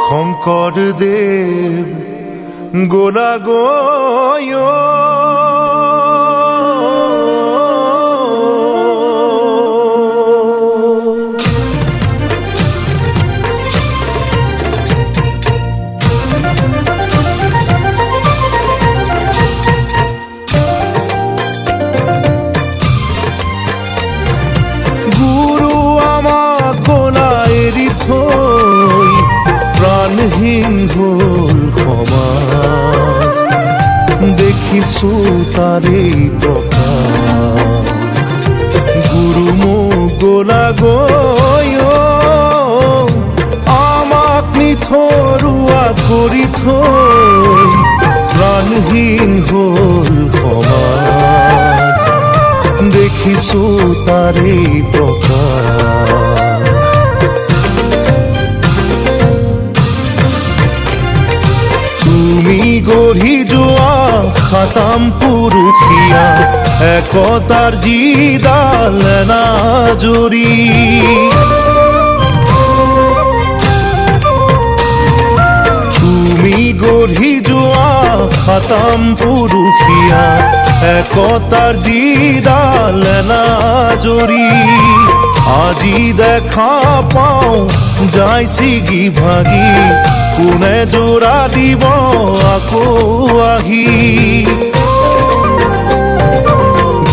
শঙ্কৰ দেৱ গোলা গয় গুৰু আমাক গোলা এৰি থৈ প্ৰাণহীন হ'ল সমাজ, দেখিছো তাৰে প্ৰকাশ। গুৰু মোক গোলা গয় আমাক নিথৰুৱা কৰি থৈ প্ৰাণহীন হ'ল সমাজ, দেখিছো তাৰে প্ৰকাশ। তুমি গঢ়ি যোৱা খাতাম পুৰুষীয়া একতাৰ যিডাল এনাজৰী, তুমি গঢ়ি যোৱা খাতাম পুৰুষীয়া একতাৰ যিডাল এনাজৰী, আজি দেখা পাওঁ যাই ছিগি ভাগি, কোনে জোৰা দিব আকৌ আহি।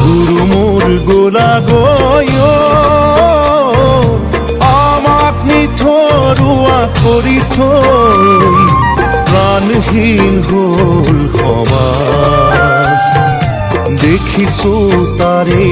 গুৰু মোৰ গোলা গয় আমাক নিথৰুৱা কৰি থৈ প্ৰাণহীন হ'ল সমাজ, দেখিছো তাৰে